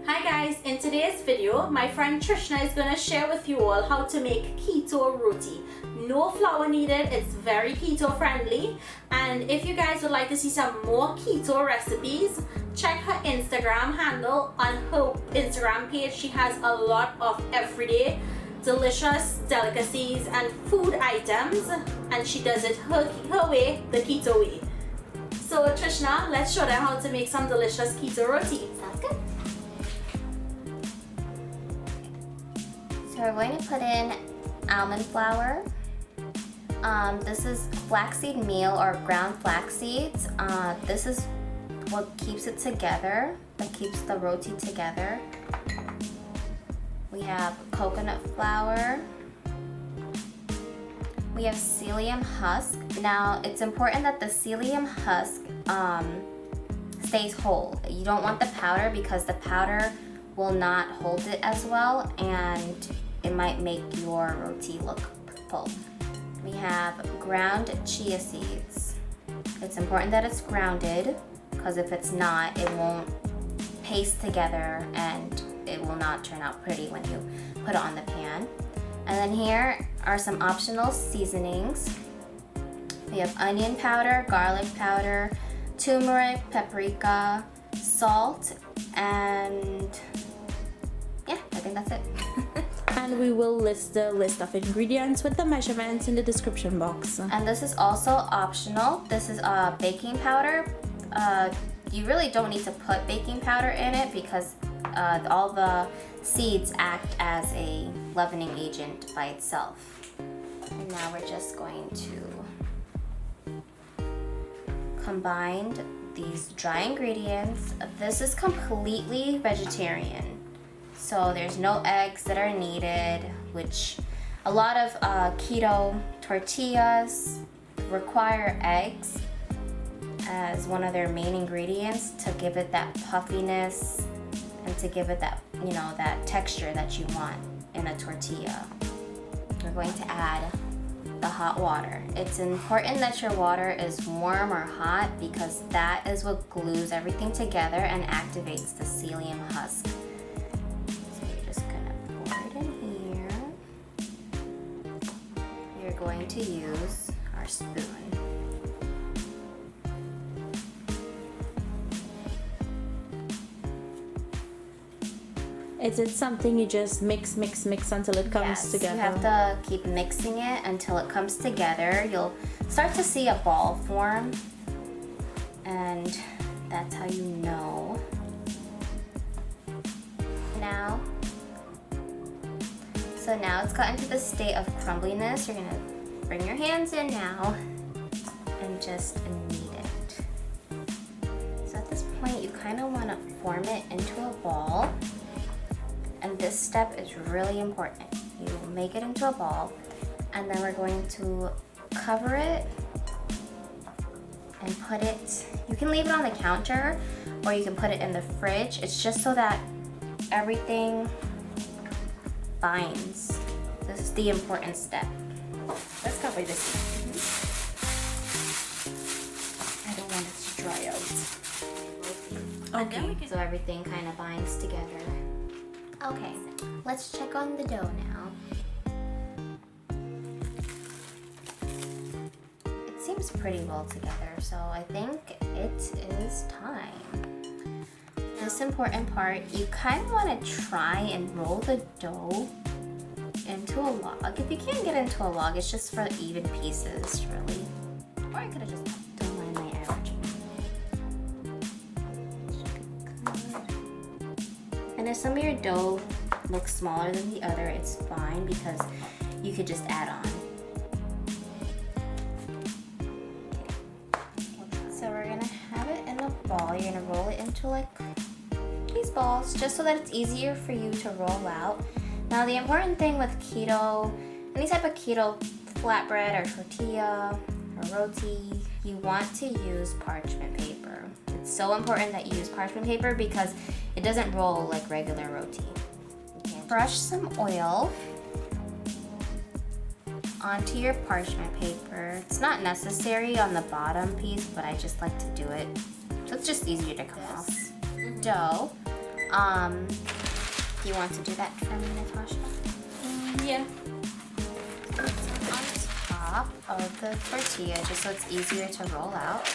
Hi guys, in today's video, my friend Trishna is going to share with you all how to make keto roti. No flour needed, it's very keto friendly. And if you guys would like to see some more keto recipes, check her Instagram handle. On her Instagram page, she has a lot of everyday delicious delicacies and food items, and she does it her way, the keto way. So Trishna, let's show them how to make some delicious keto roti. Sounds good. So we're going to put in almond flour. This is flaxseed meal or ground flax seeds. This is what keeps it together, that keeps the roti together. We have coconut flour. We have psyllium husk. Now it's important that the psyllium husk stays whole. You don't want the powder because the powder will not hold it as well and it might make your roti look full. We have ground chia seeds. It's important that it's grounded because if it's not, it won't paste together and it will not turn out pretty when you put it on the pan. And then here are some optional seasonings. We have onion powder, garlic powder, turmeric, paprika, salt, and yeah, I think that's it. And we will list the list of ingredients with the measurements in the description box. And this is also optional. This is baking powder. You really don't need to put baking powder in it because all the seeds act as a leavening agent by itself. And now we're just going to combine these dry ingredients. This is completely vegetarian. So there's no eggs that are needed, which a lot of keto tortillas require eggs as one of their main ingredients to give it that puffiness and to give it that, you know, that texture that you want in a tortilla. We're going to add the hot water. It's important that your water is warm or hot because that is what glues everything together and activates the psyllium husk. We're going to use our spoon. Is it something you just mix until it comes together? You have to keep mixing it until it comes together. You'll start to see a ball form, and that's how you know. So now it's gotten to the state of crumbliness. You're gonna bring your hands in now and just knead it. So at this point, you kind of want to form it into a ball. And this step is really important. You make it into a ball, and then we're going to cover it and put it, you can leave it on the counter or you can put it in the fridge. It's just so that everything binds. This is the important step. Let's cover this. I don't want it to dry out. Okay. So everything kind of binds together. Okay, let's check on the dough now. It seems pretty well together, so I think it is time. This important part, you kind of want to try and roll the dough into a log. If you can't get into a log, it's just for even pieces, really. Or I could have just done my average. And if some of your dough looks smaller than the other, it's fine because you could just add on. So we're gonna have it in a ball. You're gonna roll it into like these balls just so that it's easier for you to roll out. Now the important thing with keto, any type of keto flatbread or tortilla or roti, you want to use parchment paper. It's so important that you use parchment paper because it doesn't roll like regular roti. Brush some oil onto your parchment paper. It's not necessary on the bottom piece, but I just like to do it. So it's just easier to come off. Dough. Do you want to do that for me, Natasha? Yeah. On top of the tortilla, just so it's easier to roll out.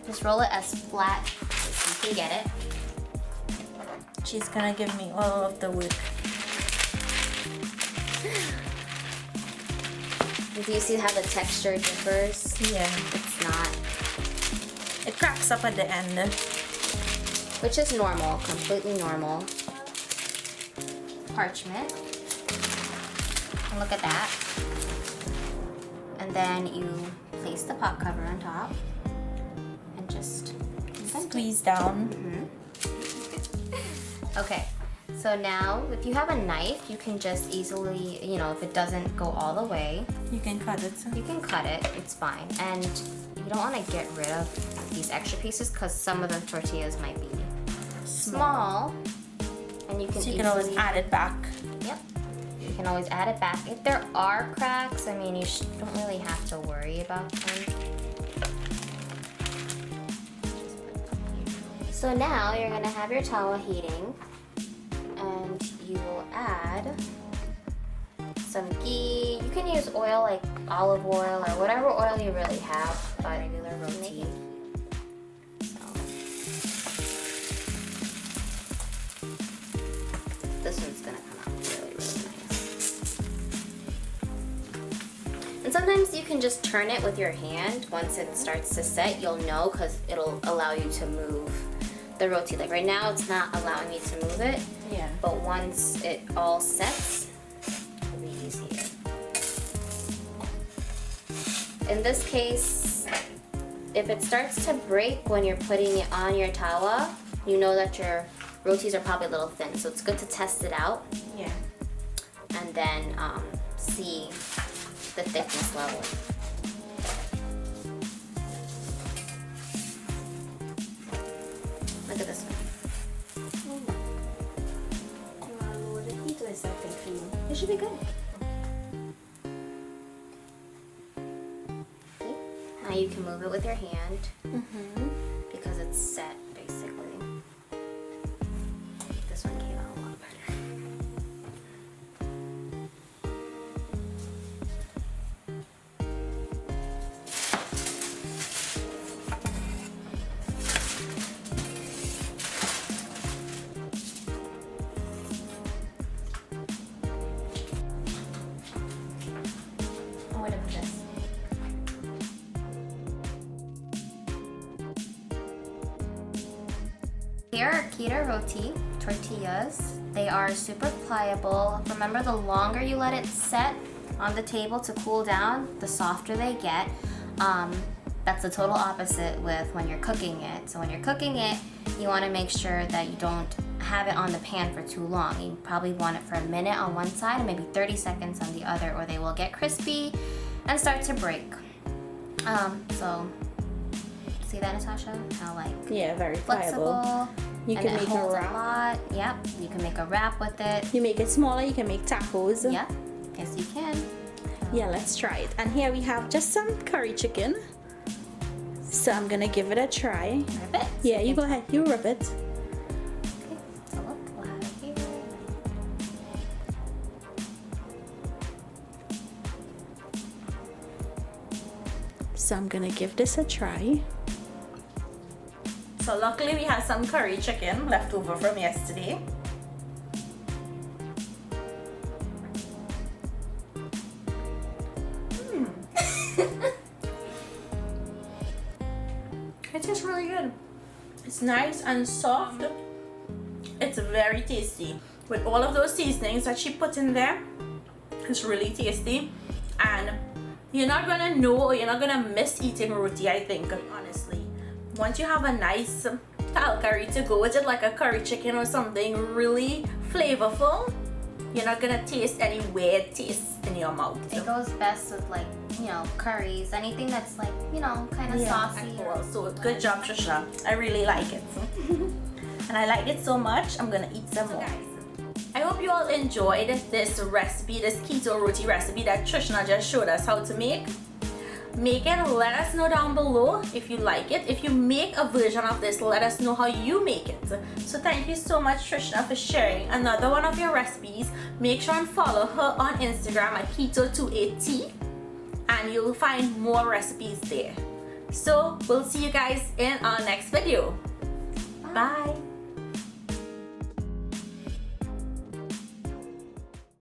Just roll it as flat as you can get it. She's gonna give me all of the work. Do you see how the texture differs? Yeah. It's not. It cracks up at the end. Which is normal, completely normal. Parchment. And look at that. And then you place the pot cover on top and just Squeeze down. Okay, so now if you have a knife, you can just easily, you know, if it doesn't go all the way, You can cut it. you can cut it, it's fine. And you don't want to get rid of these extra pieces because some of the tortillas might be small. And you can So you can always add it back. Yep. You can always add it back. If there are cracks, I mean, you don't really have to worry about them. So now you're gonna have your tawa heating, and you will add some ghee. You can use oil like olive oil or whatever oil you really have, but regular roti. This one's gonna come out really, really nice. And sometimes you can just turn it with your hand. Once it starts to set, you'll know because it'll allow you to move the roti. Like right now, it's not allowing me to move it. Yeah. But once it all sets, it'll be easier. In this case, if it starts to break when you're putting it on your tawa, you know that your rotis are probably a little thin, so it's good to test it out. Yeah. And then see the thickness level. Look at this one. You want to lower the heat or is that good for you? It should be good. See? Now you can move it with your hand because it's set basically. This one came out a lot better. Oh, what about this? Here are Keto Roti tortillas. They are super pliable. Remember, the longer you let it set on the table to cool down, the softer they get. That's the total opposite with when you're cooking it. So when you're cooking it, you want to make sure that you don't have it on the pan for too long. You probably want it for a minute on one side and maybe 30 seconds on the other, or they will get crispy and start to break. So see that, Natasha? How Yeah, very flexible. pliable. You and can it make a holds wrap. a lot. Yep. You can make a wrap with it. You make it smaller, you can make tacos. Yep. Yes, you can. Yeah, let's try it. And here we have just some curry chicken. So I'm gonna give it a try. Rip it. Yeah, you go ahead, you rip it. Okay. So look, we'll have it here. So I'm gonna give this a try. So luckily we have some curry chicken left over from yesterday. It tastes really good. It's nice and soft. It's very tasty. With all of those seasonings that she put in there, it's really tasty. And you're not gonna know or you're not gonna miss eating roti, I think, honestly. Once you have a nice dal curry to go with it, like a curry chicken or something really flavorful, you're not gonna taste any weird taste in your mouth. It goes best with like, you know, curries, anything that's like, you know, kind of saucy. So good job, Trishna. I really like it. And I like it so much, I'm gonna eat some more. Guys, I hope you all enjoyed this recipe, this keto roti recipe that Trishna just showed us how to make. Make it, let us know down below if you like it. If you make a version of this, let us know how you make it. So thank you so much, Trishna, for sharing another one of your recipes. Make sure and follow her on Instagram at Keto28T, and you'll find more recipes there. So we'll see you guys in our next video. Bye.